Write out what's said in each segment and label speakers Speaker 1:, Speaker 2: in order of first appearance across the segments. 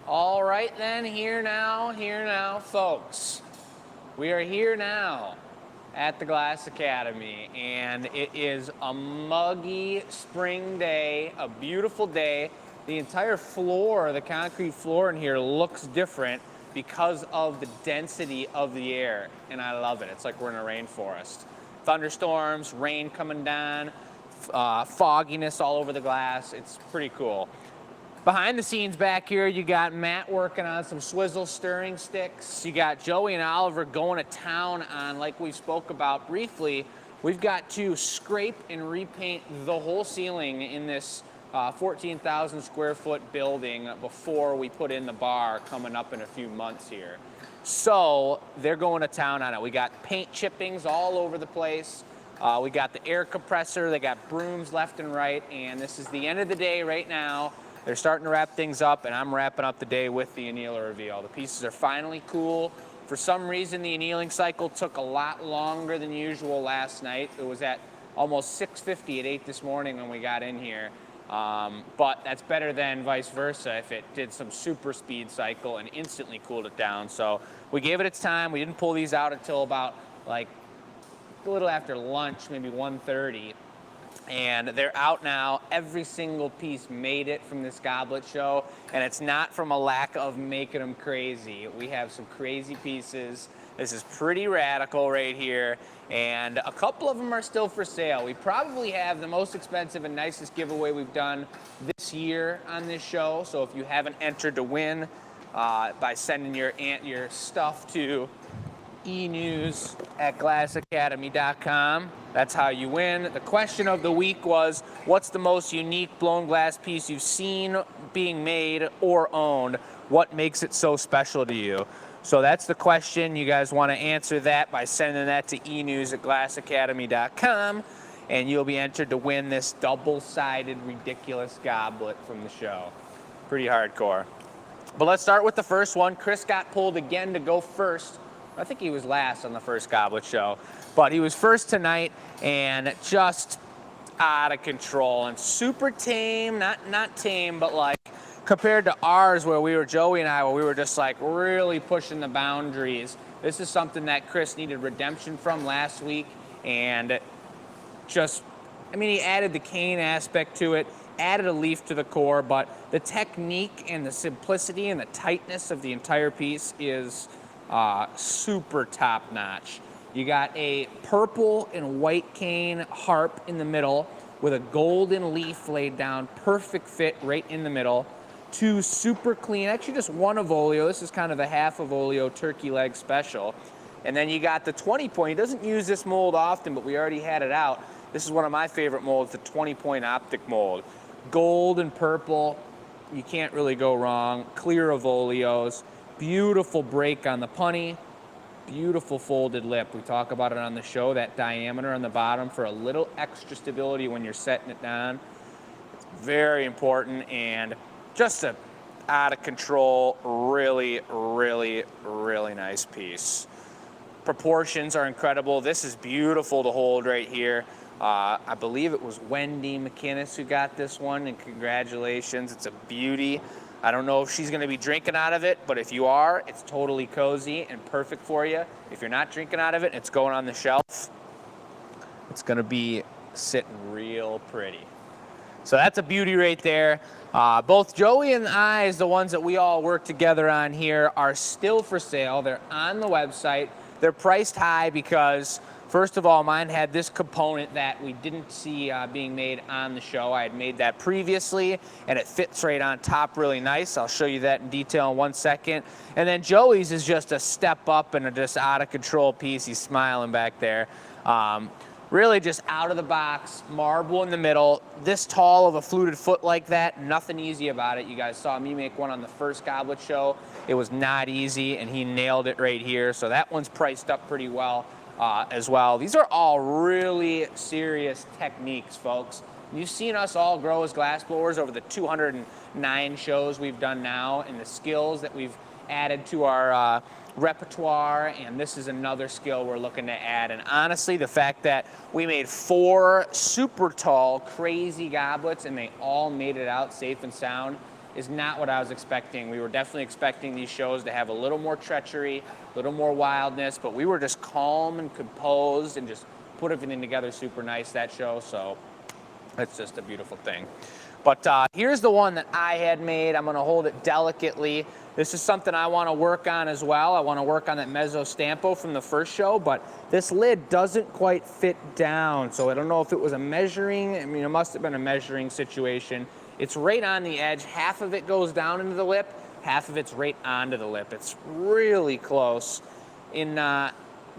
Speaker 1: All right then, here now, folks. We are here now at the Glass Academy, and it is a muggy spring day, a beautiful day. The entire floor, the concrete floor in here looks different because of the density of the air, and I love it. It's like we're in a rainforest. Thunderstorms, rain coming down, fogginess all over the glass. It's pretty cool. Behind the scenes back here, you got Matt working on some swizzle stirring sticks. You got Joey and Oliver going to town on, like we spoke about briefly, we've got to scrape and repaint the whole ceiling in this 14,000 square foot building before we put in the bar coming up in a few months here. So they're going to town on it. We got paint chippings all over the place. We got the air compressor. They got brooms left and right. And this is the end of the day right now. They're starting to wrap things up, and I'm wrapping up the day with the annealer reveal. The pieces are finally cool. For some reason, the annealing cycle took a lot longer than usual last night. It was at almost 6:50 at 8 this morning when we got in here. But that's better than vice versa if it did some super speed cycle and instantly cooled it down. So we gave it its time. We didn't pull these out until about like a little after lunch, maybe 1:30. And they're out now. Every single piece made it from this goblet show, and it's not from a lack of making them crazy. We have some crazy pieces. This is pretty radical right here, and a couple of them are still for sale. We probably have the most expensive and nicest giveaway we've done this year on this show, so if you haven't entered to win by sending your stuff to enews@glassacademy.com. That's how you win. The question of the week was, what's the most unique blown glass piece you've seen being made or owned? What makes it so special to you? So that's the question. You guys want to answer that by sending that to enews@glassacademy.com, and you'll be entered to win this double-sided ridiculous goblet from the show. Pretty hardcore. But let's start with the first one. Chris got pulled again to go first. I think he was last on the first goblet show, but he was first tonight, and just out of control and super tame, not tame, but like compared to ours where Joey and I, where we were just like really pushing the boundaries. This is something that Chris needed redemption from last week, and just, I mean, he added the cane aspect to it, added a leaf to the core, but the technique and the simplicity and the tightness of the entire piece is super top notch. You got a purple and white cane harp in the middle with a golden leaf laid down, perfect fit right in the middle. Two super clean, actually just one Avolio. This is kind of a half Avolio turkey leg special. And then you got the 20 point. He doesn't use this mold often, but we already had it out. This is one of my favorite molds, the 20 point optic mold. Gold and purple, you can't really go wrong. Clear Avolios. Beautiful break on the punny, beautiful folded lip. We talk about it on the show, that diameter on the bottom for a little extra stability when you're setting it down. It's very important, and just a out of control, really, really, really nice piece. Proportions are incredible. This is beautiful to hold right here. I believe it was Wendy McInnes who got this one, and congratulations. It's a beauty. I don't know if she's going to be drinking out of it, but if you are, it's totally cozy and perfect for you. If you're not drinking out of it, it's going on the shelf. It's going to be sitting real pretty. So that's a beauty right there. Both Joey and I, as the ones that we all work together on here, are still for sale. They're on the website. They're priced high because, first of all, mine had this component that we didn't see being made on the show. I had made that previously, and it fits right on top really nice. I'll show you that in detail in 1 second. And then Joey's is just a step up and a just out-of-control piece. He's smiling back there. Really just out of the box, marble in the middle. This tall of a fluted foot like that, nothing easy about it. You guys saw me make one on the first goblet show. It was not easy, and he nailed it right here. So that one's priced up pretty well. As well. These are all really serious techniques, folks. You've seen us all grow as glassblowers over the 209 shows we've done now, and the skills that we've added to our repertoire, and this is another skill we're looking to add. And honestly, the fact that we made 4 super tall, crazy goblets, and they all made it out safe and sound, is not what I was expecting. We were definitely expecting these shows to have a little more treachery, a little more wildness, but we were just calm and composed and just put everything together super nice that show, so it's just a beautiful thing. But here's the one that I had made. I'm gonna hold it delicately. This is something I wanna work on as well. I wanna work on that mezzo stampo from the first show, but this lid doesn't quite fit down. So I don't know if it was a measuring, I mean, it must have been a measuring situation. It's right on the edge. Half of it goes down into the lip, half of it's right onto the lip. It's really close. In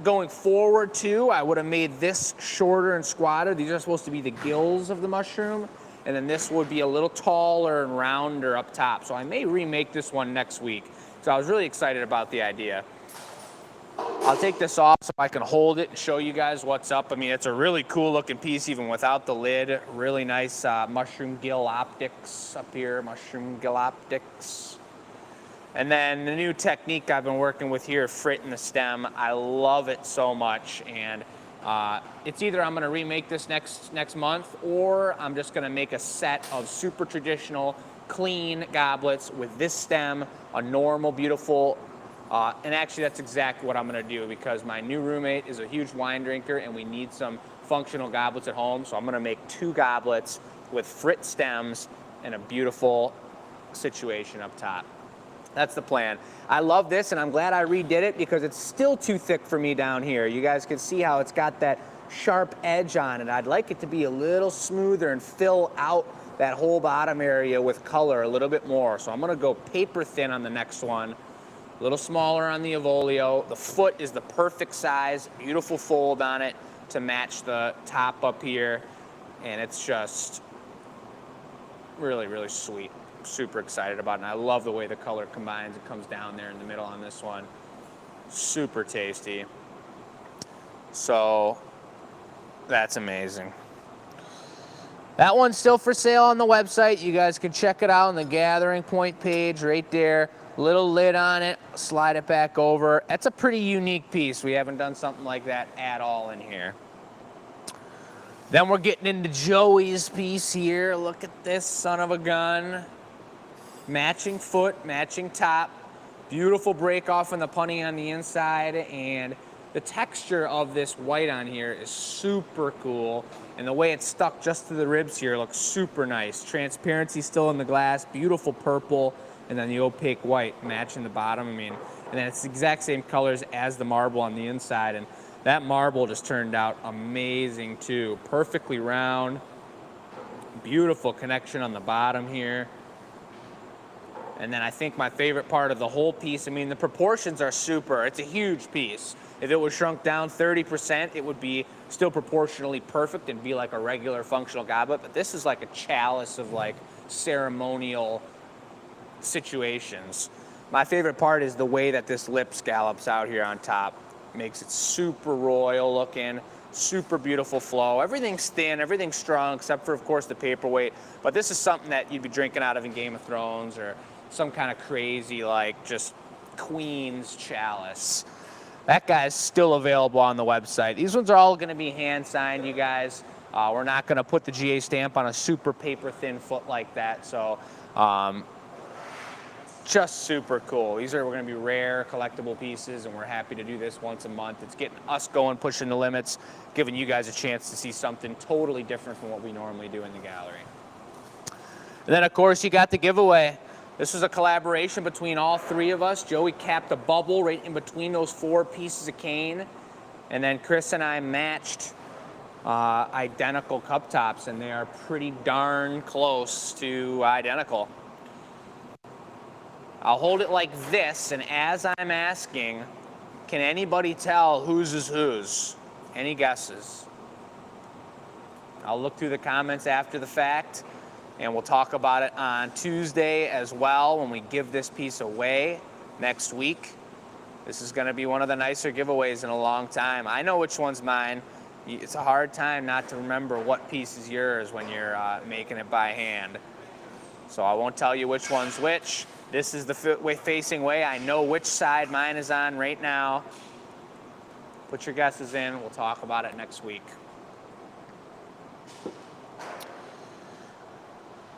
Speaker 1: going forward too, I would have made this shorter and squatter. These are supposed to be the gills of the mushroom. And then this would be a little taller and rounder up top. So I may remake this one next week. So I was really excited about the idea. I'll take this off so I can hold it and show you guys what's up. I mean, it's a really cool looking piece even without the lid. Really nice mushroom gill optics up here, mushroom gill optics. And then the new technique I've been working with here, fritting the stem. I love it so much. And it's either I'm gonna remake this next month, or I'm just gonna make a set of super traditional, clean goblets with this stem, a normal, beautiful, and actually that's exactly what I'm gonna do, because my new roommate is a huge wine drinker and we need some functional goblets at home. So I'm gonna make 2 goblets with frit stems and a beautiful situation up top. That's the plan. I love this, and I'm glad I redid it because it's still too thick for me down here. You guys can see how it's got that sharp edge on it. I'd like it to be a little smoother and fill out that whole bottom area with color a little bit more. So I'm gonna go paper thin on the next one, a little smaller on the Evolio. The foot is the perfect size, beautiful fold on it to match the top up here, and it's just really, really sweet. Super excited about it, and I love the way the color combines. It comes down there in the middle on this one. Super tasty. So that's amazing. That one's still for sale on the website. You guys can check it out on the Gathering Point page right there. Little lid on it, slide it back over. That's a pretty unique piece. We haven't done something like that at all in here. Then we're getting into Joey's piece here. Look at this son of a gun. Matching foot, matching top, beautiful break off in the punning on the inside, and the texture of this white on here is super cool, and the way it's stuck just to the ribs here looks super nice. Transparency still in the glass, beautiful purple, and then the opaque white matching the bottom. I mean, and then it's the exact same colors as the marble on the inside, and that marble just turned out amazing too. Perfectly round, beautiful connection on the bottom here. And then I think my favorite part of the whole piece, I mean, the proportions are super. It's a huge piece. If it was shrunk down 30%, it would be still proportionally perfect and be like a regular functional goblet. But this is like a chalice of like ceremonial situations. My favorite part is the way that this lip scallops out here on top. Makes it super royal looking, super beautiful flow. Everything's thin, everything's strong, except for, of course, the paperweight. But this is something that you'd be drinking out of in Game of Thrones, or some kind of crazy, like, just Queen's chalice. That guy's still available on the website. These ones are all going to be hand-signed, you guys. We're not going to put the GA stamp on a super paper-thin foot like that, so just super cool. These are going to be rare, collectible pieces, and we're happy to do this once a month. It's getting us going, pushing the limits, giving you guys a chance to see something totally different from what we normally do in the gallery. And then, of course, you got the giveaway. This was a collaboration between all 3 of us. Joey capped a bubble right in between those 4 pieces of cane, and then Chris and I matched identical cup tops, and they are pretty darn close to identical. I'll hold it like this, and as I'm asking, can anybody tell whose is whose? Any guesses? I'll look through the comments after the fact, and we'll talk about it on Tuesday as well when we give this piece away next week. This is going to be one of the nicer giveaways in a long time. I know which one's mine. It's a hard time not to remember what piece is yours when you're making it by hand. So I won't tell you which one's which. This is the facing way. I know which side mine is on right now. Put your guesses in. We'll talk about it next week.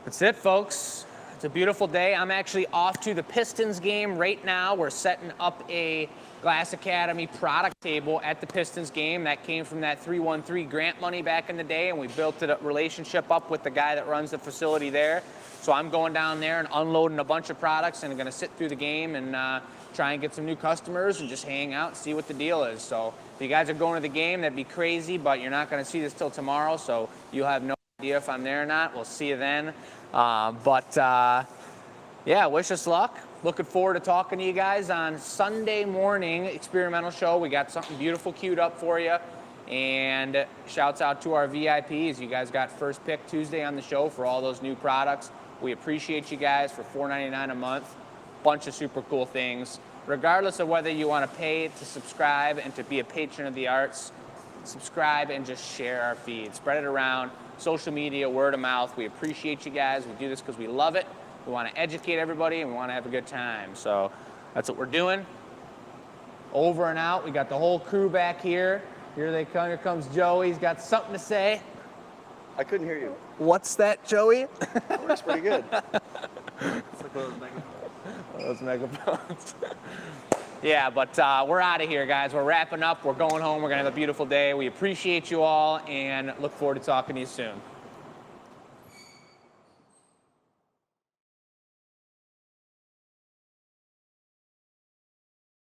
Speaker 1: That's it, folks. It's a beautiful day. I'm actually off to the Pistons game right now. We're setting up a Glass Academy product table at the Pistons game. That came from that 313 grant money back in the day, and we built a relationship up with the guy that runs the facility there. So I'm going down there and unloading a bunch of products and going to sit through the game and try and get some new customers and just hang out and see what the deal is. So if you guys are going to the game, that'd be crazy, but you're not going to see this till tomorrow, so you'll have no idea if I'm there or not. We'll see you then. Yeah, wish us luck. Looking forward to talking to you guys on Sunday morning experimental show. We got something beautiful queued up for you. And shouts out to our VIPs. You guys got first pick Tuesday on the show for all those new products. We appreciate you guys for $4.99 a month. Bunch of super cool things. Regardless of whether you want to pay to subscribe and to be a patron of the arts, subscribe and just share our feed. Spread it around. Social media, word of mouth. We appreciate you guys. We do this because we love it. We want to educate everybody and we want to have a good time. So that's what we're doing. Over and out. We got the whole crew back here. Here they come. Here comes Joey. He's got something to say.
Speaker 2: I couldn't hear you.
Speaker 1: What's that, Joey?
Speaker 2: That works pretty good. It's like
Speaker 1: those megaphones. Yeah, but we're out of here, guys. We're wrapping up. We're going home. We're going to have a beautiful day. We appreciate you all and look forward to talking to you soon.